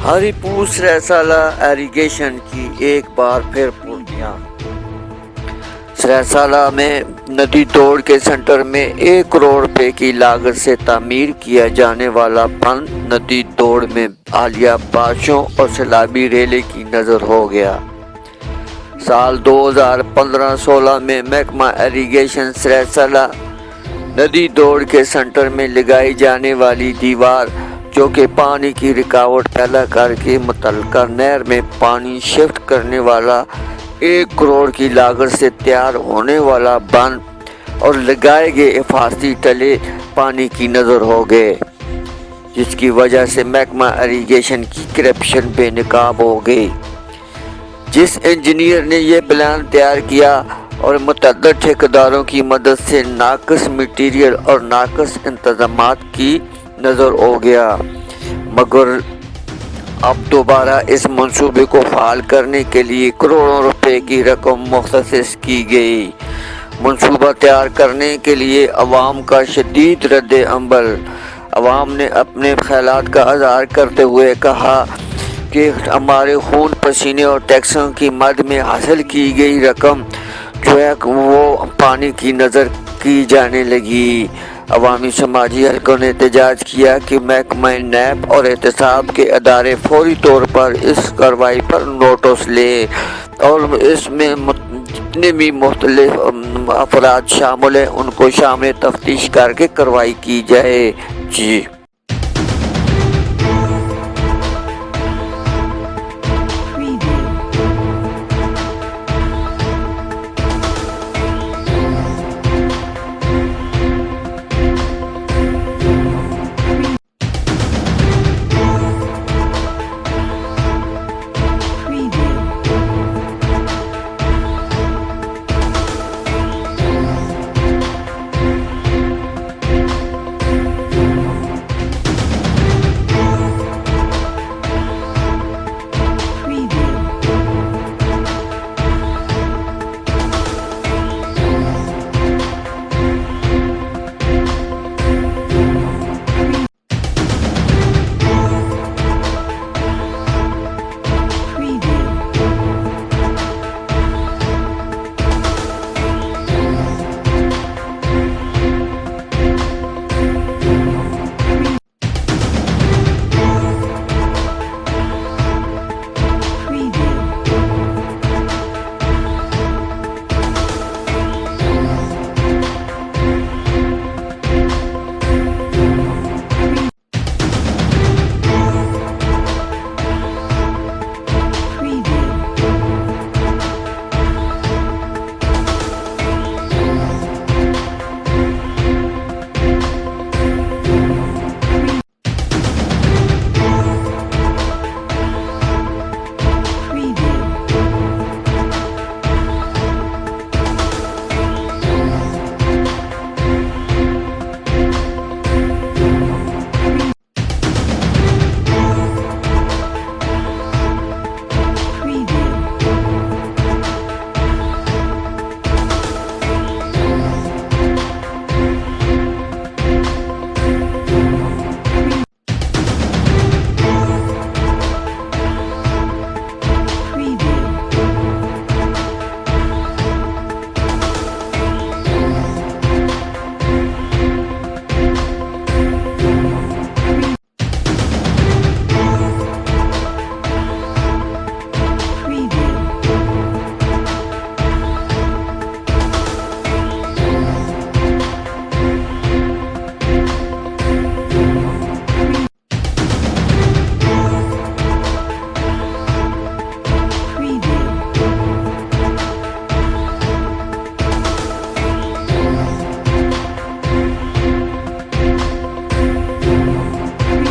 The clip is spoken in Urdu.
ہری پور سریسالہ ایریگیشن کی ایک بار پھر پورتیاں۔ سریسالہ میں ندی دوڑ کے سینٹر میں 1 کروڑ روپے کی لاگت سے تعمیر کیا جانے والا بند ندی دوڑ میں حالیہ بارشوں اور سیلابی ریلے کی نظر ہو گیا۔ سال 2015-16 میں محکمہ ایریگیشن سریسالہ ندی دوڑ کے سینٹر میں لگائی جانے والی دیوار، جو کہ پانی کی رکاوٹ پیدا کر کے متعلقہ نہر میں پانی شفٹ کرنے والا 1 کروڑ کی لاگت سے تیار ہونے والا بند اور لگائے گئے حفاظتی ٹلے پانی کی نظر ہو گئے، جس کی وجہ سے محکمہ ایریگیشن کی کرپشن بے نقاب ہو گئی۔ جس انجینئر نے یہ پلان تیار کیا اور متعدد ٹھیکیداروں کی مدد سے ناقص مٹیریل اور ناقص انتظامات کی نظر ہو گیا، مگر اب دوبارہ اس منصوبے کو فعال کرنے کے لیے کروڑوں روپے کی رقم مختص کی گئی۔ منصوبہ تیار کرنے کے لیے عوام کا شدید رد عمل۔ عوام نے اپنے خیالات کا اظہار کرتے ہوئے کہا کہ ہمارے خون پسینے اور ٹیکسوں کی مد میں حاصل کی گئی رقم جو ہے وہ پانی کی نظر کی جانے لگی۔ عوامی سماجی حلقوں نے احتجاج کیا کہ محکمہ نیب اور احتساب کے ادارے فوری طور پر اس کارروائی پر نوٹس لے اور اس میں جتنے بھی مختلف افراد شامل ہیں ان کو شامل تفتیش کر کے کارروائی کی جائے۔ جی